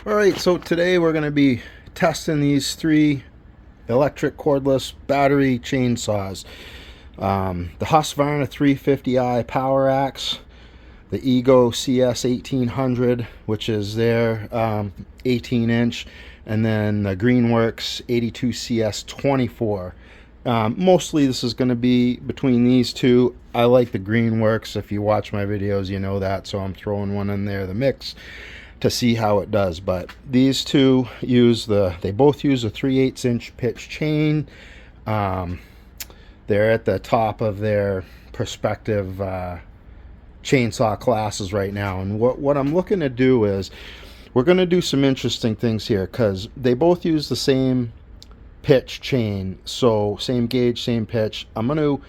Alright, so today we're going to be testing these three electric cordless battery chainsaws. The Husqvarna 350i poweraxe, the Ego CS1800, which is their 18-inch, and then the Greenworks 82CS24. Mostly this is going to be between these two. I like the Greenworks. If you watch my videos, you know that, so I'm throwing one in there, the mix, to see how it does. But these two they both use a 3/8 inch pitch chain. They're at the top of their prospective chainsaw classes right now, and what I'm looking to do is we're going to do some interesting things here, because they both use the same pitch chain, so same gauge, same pitch. I'm going to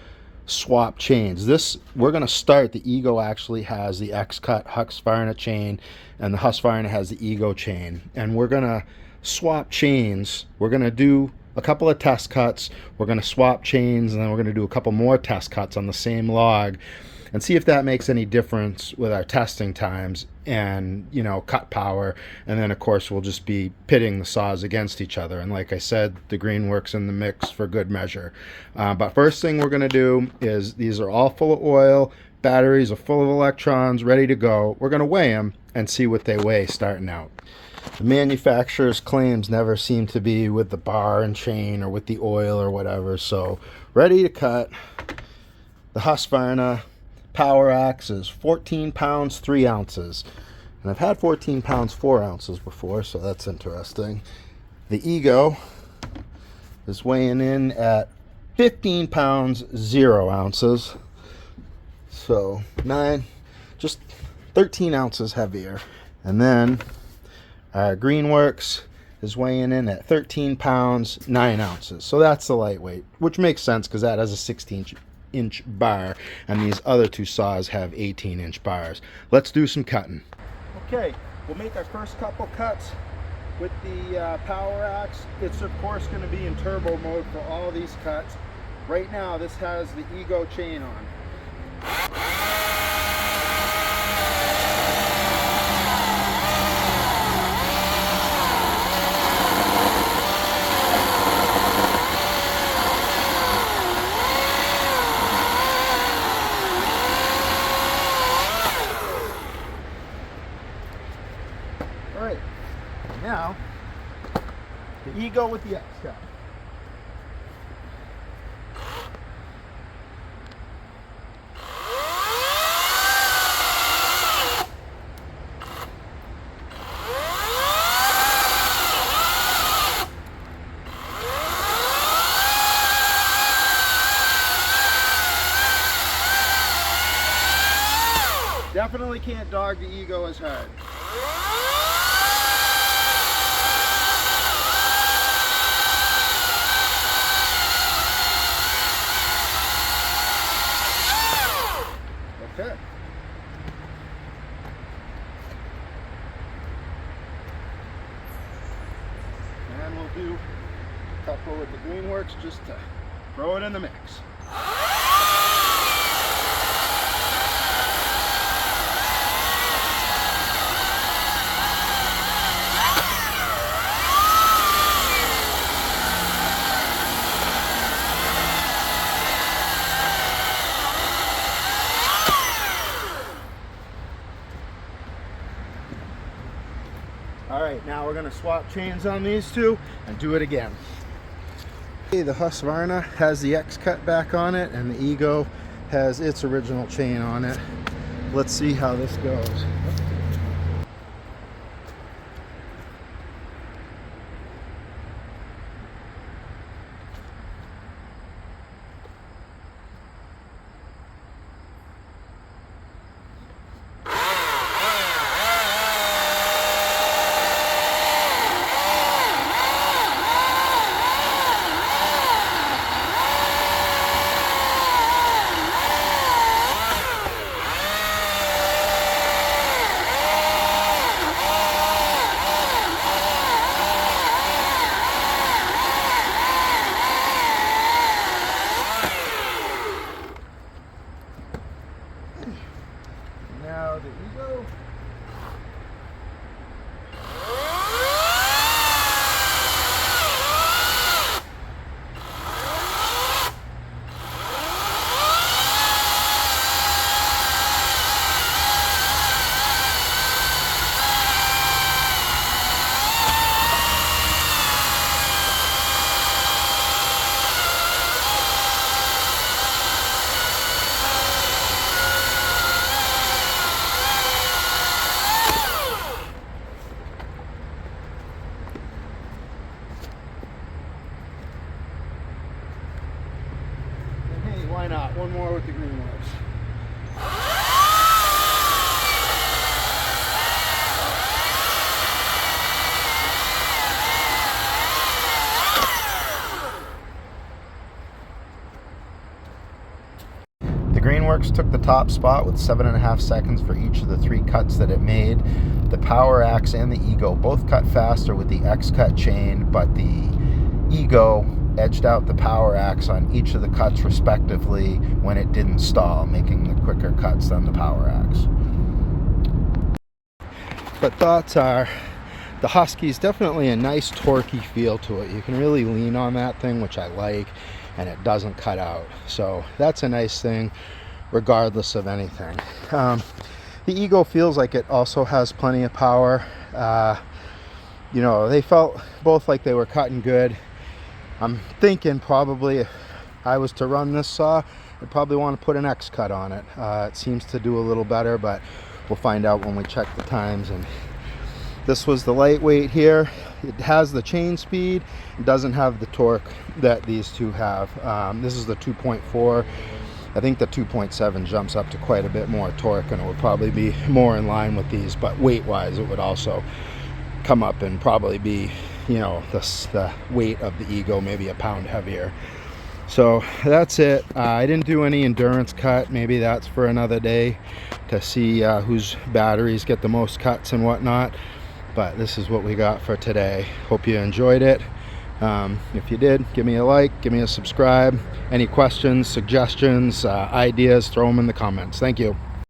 swap chains. We're going to start, the Ego actually has the Xcut Husqvarna chain, and the Husqvarna has the Ego chain, and we're going to swap chains. We're going to do a couple of test cuts, we're going to swap chains, and then we're going to do a couple more test cuts on the same log and see if that makes any difference with our testing times and, you know, cut power. And then of course we'll just be pitting the saws against each other, and like I said, the Greenworks in the mix for good measure. But first thing we're going to do is, these are all full of oil, batteries are full of electrons, ready to go. We're going to weigh them and see what they weigh starting out. The manufacturer's claims never seem to be with the bar and chain or with the oil or whatever. So ready to cut. The Husqvarna poweraxe is 14 pounds 3 ounces, and I've had 14 pounds 4 ounces before, so that's interesting. The Ego is weighing in at 15 pounds 0 ounces, so just 13 ounces heavier. And then Greenworks is weighing in at 13 pounds 9 ounces, so that's the lightweight, which makes sense because that has a 16-inch bar, and these other two saws have 18-inch bars. Let's do some cutting. Okay, we'll make our first couple cuts with the poweraxe. It's of course going to be in turbo mode for all these cuts. Right now this has the Ego chain on. Alright, now the Ego with the Xcut. Definitely can't dog the Ego as hard. Okay. And we'll do a couple with the Greenworks just to throw it in the mix. Alright, now we're going to swap chains on these two and do it again. Okay, the Husqvarna has the Xcut back on it, and the Ego has its original chain on it. Let's see how this goes. One more with the Greenworks. The Greenworks took the top spot with 7.5 seconds for each of the 3 cuts that it made. The poweraxe and the Ego both cut faster with the Xcut chain, but the Ego edged out the poweraxe on each of the cuts respectively when it didn't stall, making the quicker cuts than the poweraxe. But thoughts are, the Husky's definitely a nice torquey feel to it. You can really lean on that thing, which I like, and it doesn't cut out. So that's a nice thing regardless of anything. The Ego feels like it also has plenty of power. You know, they felt both like they were cutting good. I'm thinking probably if I was to run this saw, I'd probably want to put an Xcut on it. It seems to do a little better, but we'll find out when we check the times. And this was the lightweight here. It has the chain speed. It doesn't have the torque that these two have. This is the 2.4. I think the 2.7 jumps up to quite a bit more torque, and it would probably be more in line with these, but weight-wise, it would also come up and probably be, you know, the weight of the Ego, maybe a pound heavier. So that's it. I didn't do any endurance cut. Maybe that's for another day to see whose batteries get the most cuts and whatnot. But this is what we got for today. Hope you enjoyed it. If you did, give me a like, give me a subscribe. Any questions, suggestions, ideas, throw them in the comments. Thank you.